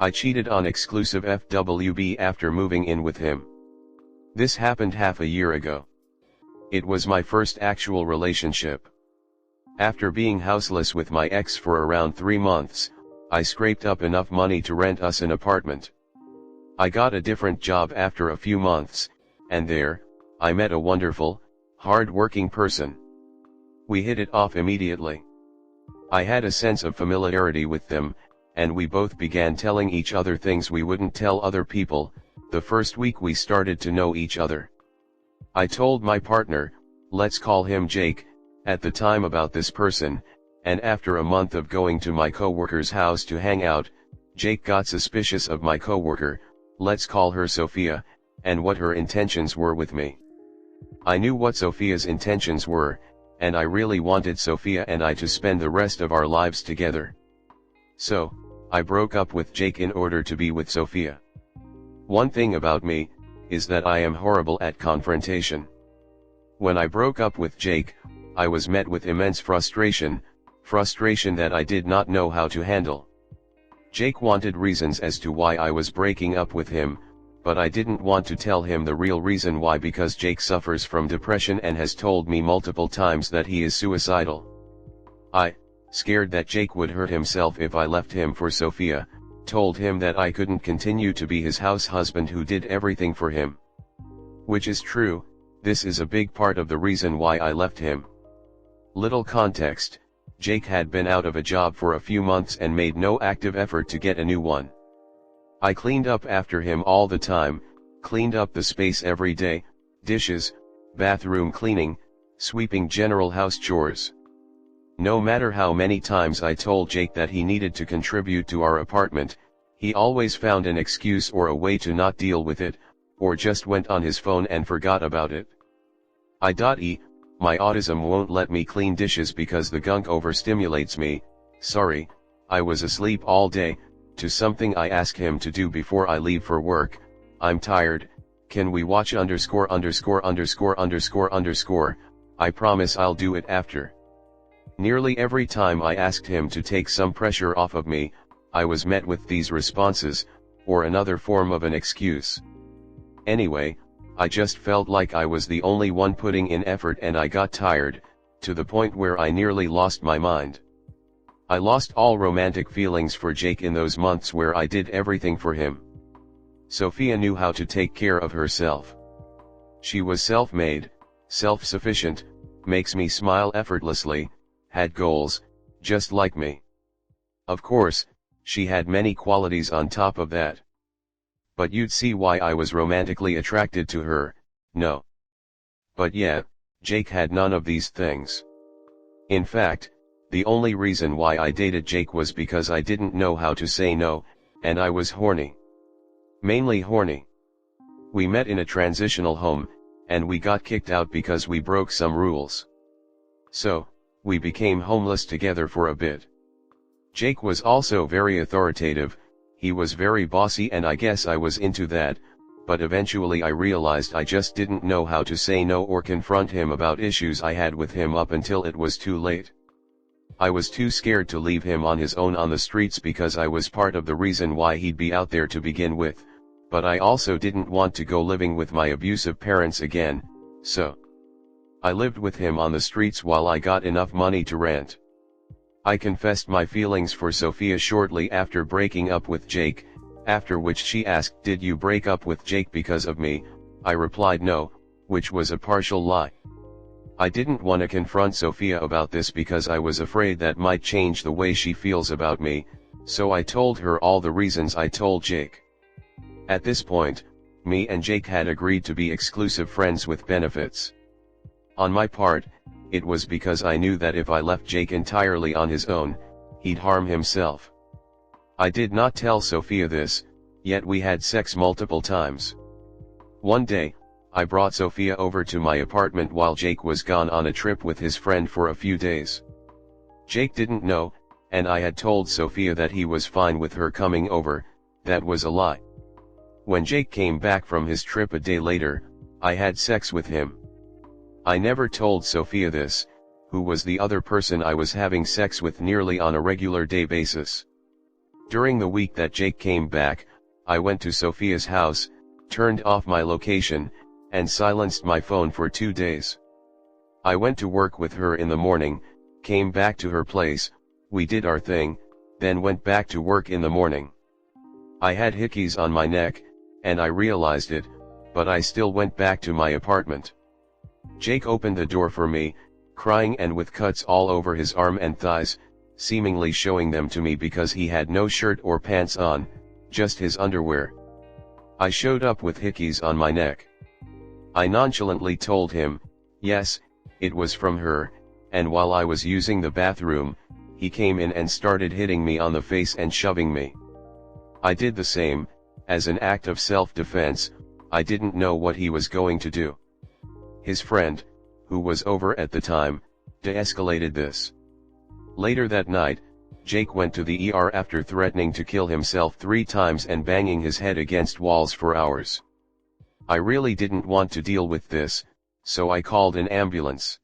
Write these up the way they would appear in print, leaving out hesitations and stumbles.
I cheated on exclusive FWB after moving in with him. This happened half a year ago. It was my first actual relationship. After being houseless with my ex for around 3 months, I scraped up enough money to rent us an apartment. I got a different job after a few months, and there, I met a wonderful, hard-working person. We hit it off immediately. I had a sense of familiarity with them, and we both began telling each other things we wouldn't tell other people, the first week we started to know each other. I told my partner, let's call him Jake, at the time about this person, and after a month of going to my coworker's house to hang out, Jake got suspicious of my coworker, let's call her Sophia, and what her intentions were with me. I knew what Sophia's intentions were, and I really wanted Sophia and I to spend the rest of our lives together. So, I broke up with Jake in order to be with Sophia. One thing about me, is that I am horrible at confrontation. When I broke up with Jake, I was met with immense frustration that I did not know how to handle. Jake wanted reasons as to why I was breaking up with him, but I didn't want to tell him the real reason why because Jake suffers from depression and has told me multiple times that he is suicidal. I, scared that Jake would hurt himself if I left him for Sophia, told him that I couldn't continue to be his house husband who did everything for him. Which is true, this is a big part of the reason why I left him. Little context, Jake had been out of a job for a few months and made no active effort to get a new one. I cleaned up after him all the time, cleaned up the space every day, dishes, bathroom cleaning, sweeping general house chores. No matter how many times I told Jake that he needed to contribute to our apartment, he always found an excuse or a way to not deal with it, or just went on his phone and forgot about it. My autism won't let me clean dishes because the gunk overstimulates me, sorry, I was asleep all day, to something I ask him to do before I leave for work, I'm tired, can we watch I promise I'll do it after. Nearly every time I asked him to take some pressure off of me, I was met with these responses, or another form of an excuse. Anyway, I just felt like I was the only one putting in effort and I got tired, to the point where I nearly lost my mind. I lost all romantic feelings for Jake in those months where I did everything for him. Sophia knew how to take care of herself. She was self-made, self-sufficient, makes me smile effortlessly, had goals, just like me. Of course, she had many qualities on top of that. But you'd see why I was romantically attracted to her, no. But yeah, Jake had none of these things. In fact, the only reason why I dated Jake was because I didn't know how to say no, and I was horny. Mainly horny. We met in a transitional home, and we got kicked out because we broke some rules. So, we became homeless together for a bit. Jake was also very authoritative, he was very bossy and I guess I was into that, but eventually I realized I just didn't know how to say no or confront him about issues I had with him up until it was too late. I was too scared to leave him on his own on the streets because I was part of the reason why he'd be out there to begin with, but I also didn't want to go living with my abusive parents again, so I lived with him on the streets while I got enough money to rent. I confessed my feelings for Sophia shortly after breaking up with Jake, after which she asked, "Did you break up with Jake because of me?" I replied no, which was a partial lie. I didn't want to confront Sophia about this because I was afraid that might change the way she feels about me, so I told her all the reasons I told Jake. At this point, me and Jake had agreed to be exclusive friends with benefits. On my part, it was because I knew that if I left Jake entirely on his own, he'd harm himself. I did not tell Sophia this, yet we had sex multiple times. One day, I brought Sophia over to my apartment while Jake was gone on a trip with his friend for a few days. Jake didn't know, and I had told Sophia that he was fine with her coming over, that was a lie. When Jake came back from his trip a day later, I had sex with him. I never told Sophia this, who was the other person I was having sex with nearly on a regular day basis. During the week that Jake came back, I went to Sophia's house, turned off my location, and silenced my phone for 2 days. I went to work with her in the morning, came back to her place, we did our thing, then went back to work in the morning. I had hickeys on my neck, and I realized it, but I still went back to my apartment. Jake opened the door for me, crying and with cuts all over his arm and thighs, seemingly showing them to me because he had no shirt or pants on, just his underwear. I showed up with hickeys on my neck. I nonchalantly told him, yes, it was from her, and while I was using the bathroom, he came in and started hitting me on the face and shoving me. I did the same, as an act of self-defense. I didn't know what he was going to do. His friend, who was over at the time, de-escalated this. Later that night, Jake went to the ER after threatening to kill himself 3 times and banging his head against walls for hours. I really didn't want to deal with this, so I called an ambulance.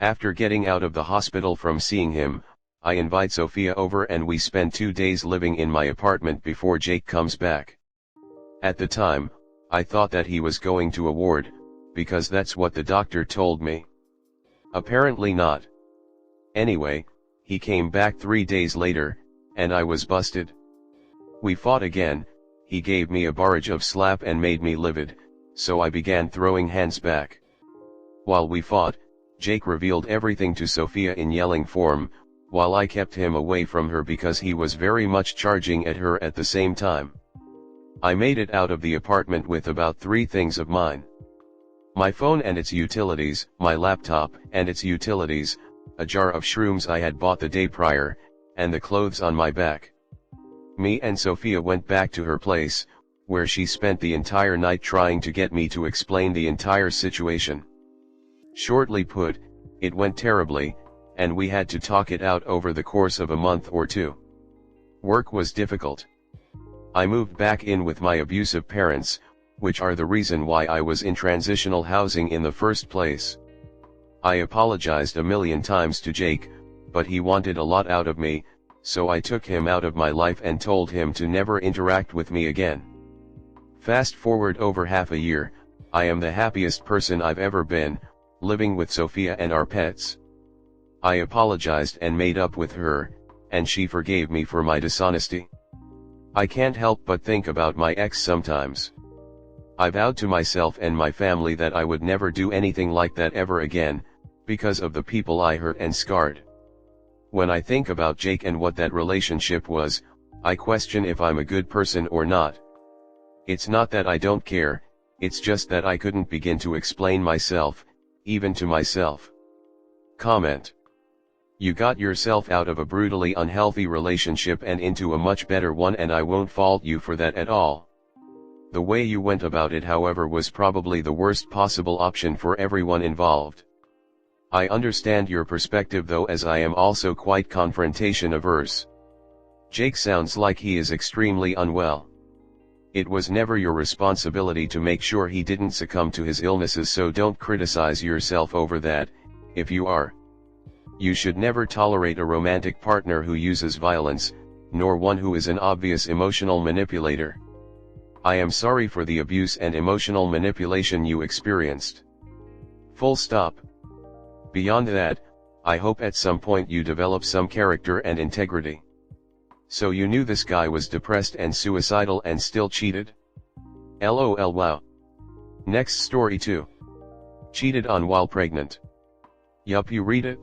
After getting out of the hospital from seeing him, I invite Sophia over and we spend 2 days living in my apartment before Jake comes back. At the time, I thought that he was going to a ward, because that's what the doctor told me. Apparently not. Anyway, he came back 3 days later, and I was busted. We fought again, he gave me a barrage of slap and made me livid, so I began throwing hands back. While we fought, Jake revealed everything to Sophia in yelling form, while I kept him away from her because he was very much charging at her at the same time. I made it out of the apartment with about 3 things of mine. My phone and its utilities, my laptop and its utilities, a jar of shrooms I had bought the day prior, and the clothes on my back. Me and Sophia went back to her place, where she spent the entire night trying to get me to explain the entire situation. Shortly put, it went terribly, and we had to talk it out over the course of a month or 2. Work was difficult. I moved back in with my abusive parents, which are the reason why I was in transitional housing in the first place. I apologized a million times to Jake, but he wanted a lot out of me, so I took him out of my life and told him to never interact with me again. Fast forward over half a year, I am the happiest person I've ever been, living with Sophia and our pets. I apologized and made up with her, and she forgave me for my dishonesty. I can't help but think about my ex sometimes. I vowed to myself and my family that I would never do anything like that ever again, because of the people I hurt and scarred. When I think about Jake and what that relationship was, I question if I'm a good person or not. It's not that I don't care, it's just that I couldn't begin to explain myself, even to myself. Comment. You got yourself out of a brutally unhealthy relationship and into a much better one, and I won't fault you for that at all. The way you went about it, however, was probably the worst possible option for everyone involved. I understand your perspective though, as I am also quite confrontation averse. Jake sounds like he is extremely unwell. It was never your responsibility to make sure he didn't succumb to his illnesses, so don't criticize yourself over that. If you are, you should never tolerate a romantic partner who uses violence, nor one who is an obvious emotional manipulator. I am sorry for the abuse and emotional manipulation you experienced. Full stop. Beyond that, I hope at some point you develop some character and integrity. So you knew this guy was depressed and suicidal and still cheated? LOL. Wow. Next story 2. Cheated on while pregnant. Yup, you read it?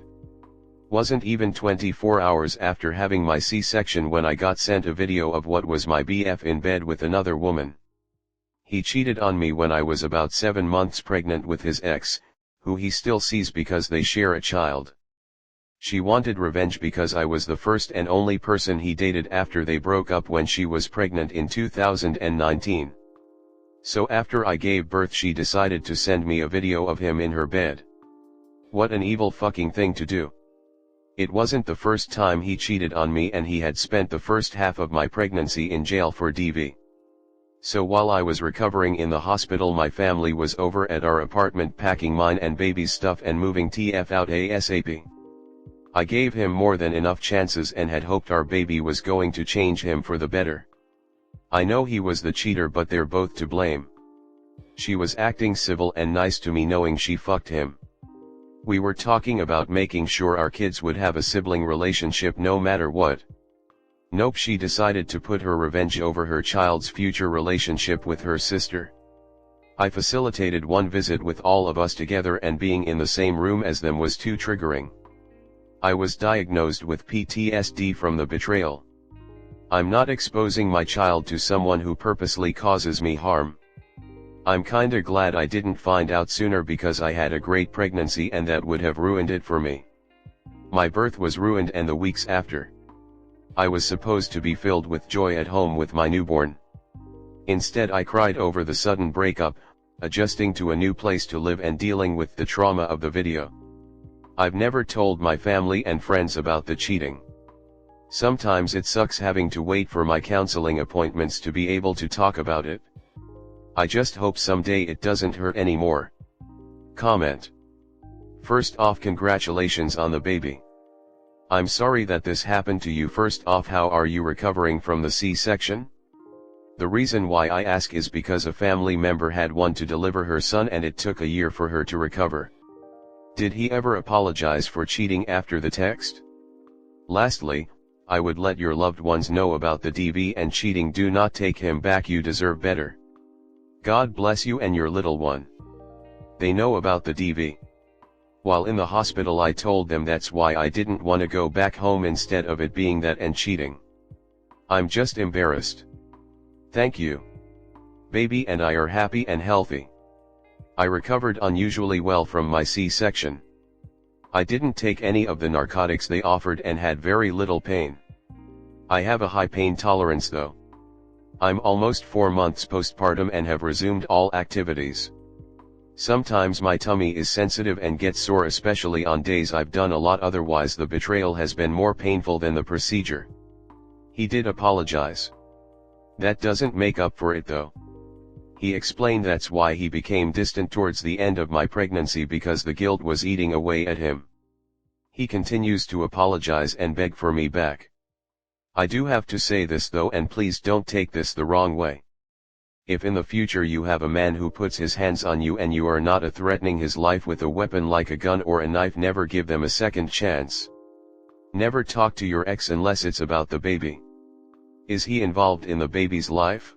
Wasn't even 24 hours after having my C-section when I got sent a video of what was my BF in bed with another woman. He cheated on me when I was about 7 months pregnant with his ex, who he still sees because they share a child. She wanted revenge because I was the first and only person he dated after they broke up when she was pregnant in 2019. So after I gave birth, she decided to send me a video of him in her bed. What an evil fucking thing to do. It wasn't the first time he cheated on me, and he had spent the first half of my pregnancy in jail for DV. So while I was recovering in the hospital, my family was over at our apartment packing mine and baby's stuff and moving TF out ASAP. I gave him more than enough chances and had hoped our baby was going to change him for the better. I know he was the cheater, but they're both to blame. She was acting civil and nice to me knowing she fucked him. We were talking about making sure our kids would have a sibling relationship no matter what. Nope, she decided to put her revenge over her child's future relationship with her sister. I facilitated one visit with all of us together, and being in the same room as them was too triggering. I was diagnosed with PTSD from the betrayal. I'm not exposing my child to someone who purposely causes me harm. I'm kinda glad I didn't find out sooner, because I had a great pregnancy and that would have ruined it for me. My birth was ruined, and the weeks after. I was supposed to be filled with joy at home with my newborn. Instead, I cried over the sudden breakup, adjusting to a new place to live and dealing with the trauma of the video. I've never told my family and friends about the cheating. Sometimes it sucks having to wait for my counseling appointments to be able to talk about it. I just hope someday it doesn't hurt anymore. Comment. First off, congratulations on the baby. I'm sorry that this happened to you. First off, how are you recovering from the C-section? The reason why I ask is because a family member had one to deliver her son and it took a year for her to recover. Did he ever apologize for cheating after the text? Lastly, I would let your loved ones know about the DV and cheating. Do not take him back, you deserve better. God bless you and your little one. They know about the DV. While in the hospital I told them that's why I didn't want to go back home instead of it being that and cheating. I'm just embarrassed. Thank you. Baby and I are happy and healthy. I recovered unusually well from my C-section. I didn't take any of the narcotics they offered and had very little pain. I have a high pain tolerance though. I'm almost 4 months postpartum and have resumed all activities. Sometimes my tummy is sensitive and gets sore, especially on days I've done a lot. Otherwise the betrayal has been more painful than the procedure. He did apologize. That doesn't make up for it though. He explained that's why he became distant towards the end of my pregnancy, because the guilt was eating away at him. He continues to apologize and beg for me back. I do have to say this though, and please don't take this the wrong way. If in the future you have a man who puts his hands on you and you are not threatening his life with a weapon like a gun or a knife, never give them a second chance. Never talk to your ex unless it's about the baby. Is he involved in the baby's life?